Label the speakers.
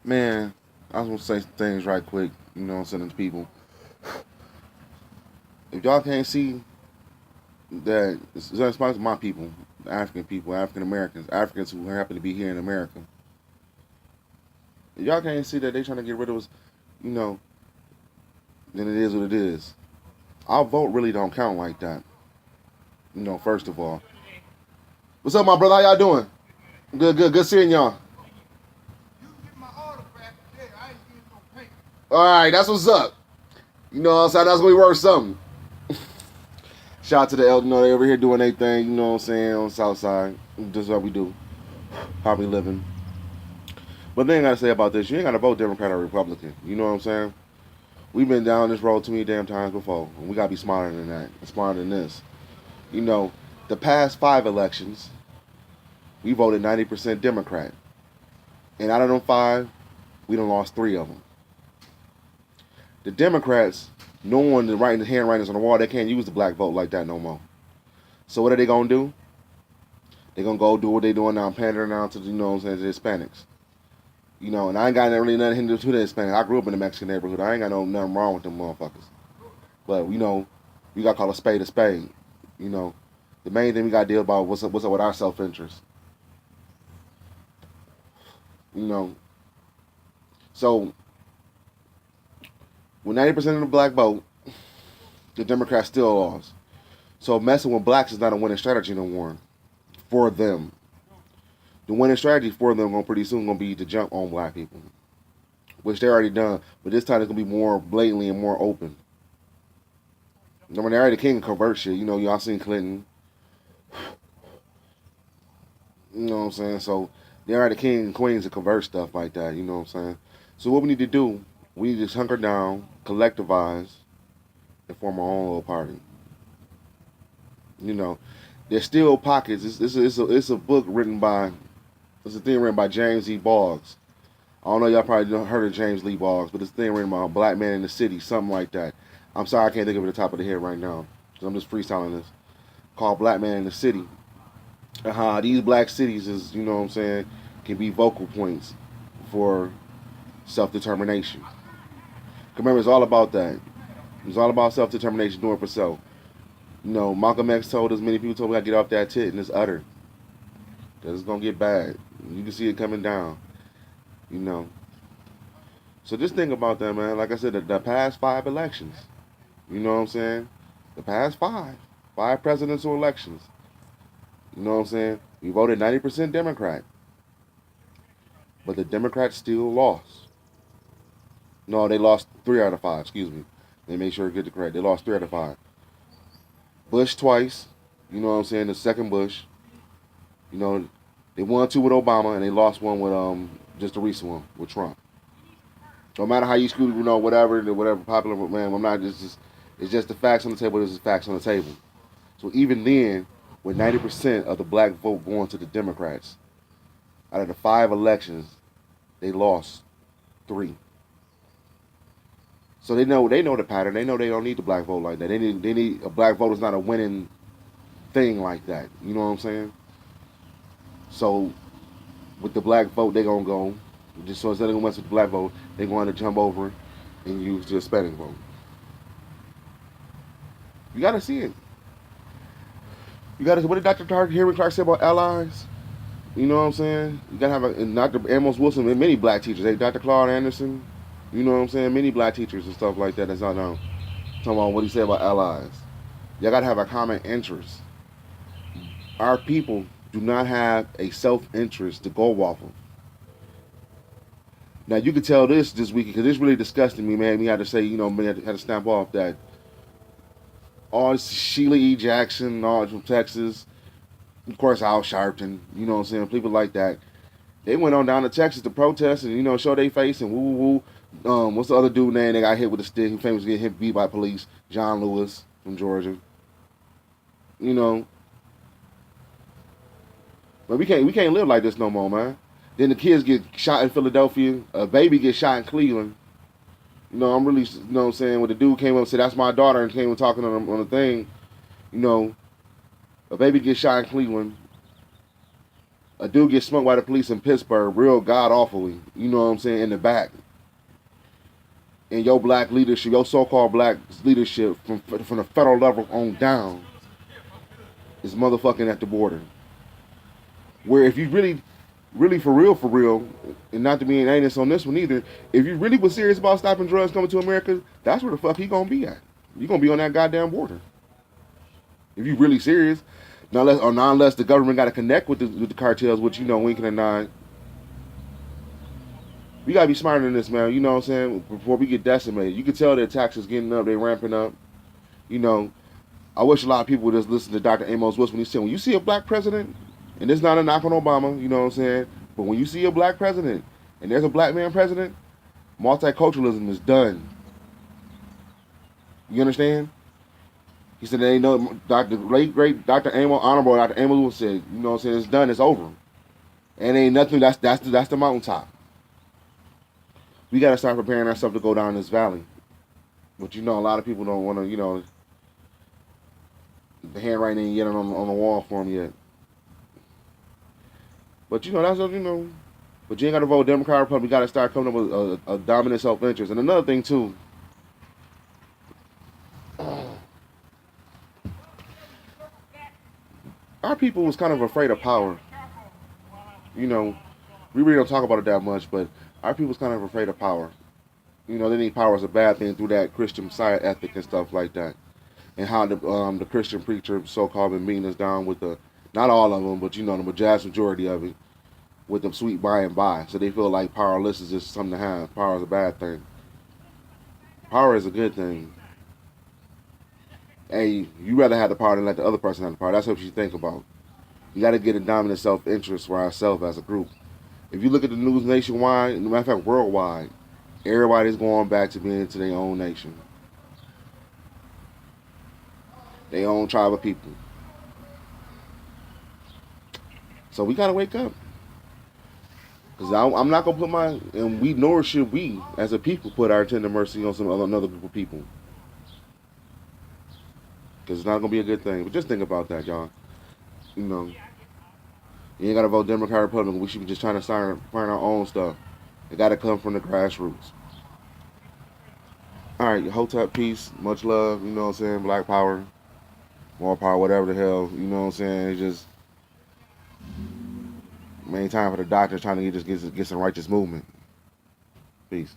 Speaker 1: Man, I was gonna say some things right quick. I'm saying to people. If y'all can't see that, it's my people, African Americans, Africans who happen to be here in America. If y'all can't see that they trying to get rid of us, you know, then it is what it is. Our vote really don't count like that. First of all. What's up, my brother? How y'all doing? Good, good, good seeing y'all. All right, that's what's up. You know what I'm saying? That's gonna be worth something. Shout out to the elder. They over here doing their thing. You know what I'm saying? On the south side, this is what we do. How we living. But the thing I gotta say about this, you ain't gotta vote Democrat or Republican. You know what I'm saying? We've been down this road too many damn times before, and we gotta be smarter than that, smarter than this. You know, the past 5 elections, we voted 90% Democrat, and out of them 5, we done lost 3 of them. The Democrats, knowing the writing, the handwritings on the wall, they can't use the black vote like that no more. So what are they gonna do? They're gonna go do what they doing now, pandering now to to the Hispanics. And I ain't got really nothing to do to the Hispanics. I grew up in the Mexican neighborhood. I ain't got nothing wrong with them motherfuckers. But we gotta call a spade a spade. The main thing we gotta deal about what's up with our self interest. So with 90% of the black vote, the Democrats still lost. So messing with blacks is not a winning strategy no more for them. The winning strategy for them going pretty soon gonna be to jump on black people, which they already done. But this time it's gonna be more blatantly and more open. I mean, they already king convert shit. Y'all seen Clinton. You know what I'm saying? So they are the king and queens to convert stuff like that. You know what I'm saying? So what we need to do, we need to just hunker down, collectivize, and form our own little party. There's still pockets. It's a book written by, it's a thing written by James E. Boggs. I don't know, y'all probably don't heard of James Lee Boggs, but it's a thing written by a black man in the city, something like that. I'm sorry I can't think of it at the top of the head right now, because I'm just freestyling this. Called Black Man in the City. And how these black cities is, what I'm saying, can be vocal points for self-determination. Remember, it's all about that. It's all about self-determination, doing it for self. Malcolm X told us, many people told me I get off that tit, and it's utter. Because it's going to get bad. You can see it coming down. So just think about that, man. Like I said, the past 5 elections. You know what I'm saying? The past 5. 5 presidential elections. You know what I'm saying? We voted 90% Democrat. But the Democrats still lost. No, they lost 3 out of 5, excuse me. They made sure to get the correct. They lost 3 out of 5. Bush twice. You know what I'm saying? The second Bush. They won 2 with Obama and they lost 1 with just the recent one with Trump. No matter how you screw, whatever popular man, I'm not just it's just the facts on the table. This is facts on the table. So even then, with 90% of the black vote going to the Democrats, out of the 5 elections, they lost 3. So they know the pattern. They know they don't need the black vote like that. They need a black vote is not a winning thing like that. You know what I'm saying? So with the black vote, they gonna go. Just so instead of going with the black vote, they going to jump over and use the Hispanic vote. You gotta see it. You gotta. What did Henry Clark say about allies? You know what I'm saying? You gotta have and Dr. Amos Wilson and many black teachers. Dr. Claude Anderson. You know what I'm saying? Many black teachers and stuff like that. That's not known. Talking about what he said about allies. Y'all gotta have a common interest. Our people do not have a self-interest to go off of. Now you can tell this week because this really disgusted me, man. We had to say, we had to stamp off that all Sheila E. Jackson, all from Texas, of course Al Sharpton, you know what I'm saying, people like that. They went on down to Texas to protest and show their face and woo woo woo. What's the other dude name that got hit with a stick? Who famously get hit beat by police? John Lewis from Georgia. But we can't live like this no more, man. Then the kids get shot in Philadelphia. A baby gets shot in Cleveland. I'm really, what I'm saying, when the dude came up and said, that's my daughter, and came and talking on the thing, a baby gets shot in Cleveland. A dude gets smoked by the police in Pittsburgh, real god awfully. You know what I'm saying? In the back, and your black leadership, your so-called black leadership from the federal level on down, is motherfucking at the border. Where if you really for real, and not to be an anus on this one either, if you really was serious about stopping drugs coming to America, that's where the fuck he gonna be at. You gonna be on that goddamn border. If you really serious, not unless the government got to connect with the cartels, which you know winking and nine. We gotta be smarter than this, man. You know what I'm saying? Before we get decimated, you can tell their taxes getting up, they ramping up. You know, I wish a lot of people would just listen to Dr. Amos Woods when he said, when you see a black president, and it's not a knock on Obama, you know what I'm saying? But when you see a black president and there's a black man president, multiculturalism is done. You understand? He said, there ain't no, late great Dr. Amos, Honorable Dr. Amos Woods said, you know what I'm saying? It's done, it's over. And ain't nothing, that's the mountaintop. We got to start preparing ourselves to go down this valley. But you know, a lot of people don't want to, you know, the handwriting ain't yet on the wall for them yet. But you know, that's what, you know. But you ain't got to vote Democrat or Republican. You got to start coming up with a dominant self-interest. And another thing, too, our people was kind of afraid of power. You know, we really don't talk about it that much, but our people was kind of afraid of power. You know, they think power is a bad thing through that Christian Messiah ethic and stuff like that. And how the Christian preacher so-called been beating us down with the, not all of them, but you know, the vast majority of it, with them sweet by and by. So they feel like powerless is just something to have. Power is a bad thing. Power is a good thing. Hey, you rather have the power than let the other person have the power. That's what you think about. You got to get a dominant self-interest for ourselves as a group. If you look at the news nationwide, no matter of fact, worldwide, everybody's going back to being to their own nation. Their own tribe of people. So we got to wake up. Because I'm not going to put and we, nor should we, as a people, put our tender mercy on another group of people. Because it's not going to be a good thing. But just think about that, y'all. You know, you ain't got to vote Democrat or Republican. We should be just trying to find our own stuff. It got to come from the grassroots. All right, Hotep, peace, much love, you know what I'm saying? Black power, more power, whatever the hell, you know what I'm saying? It's just main time for the doctor trying to get some righteous movement. Peace.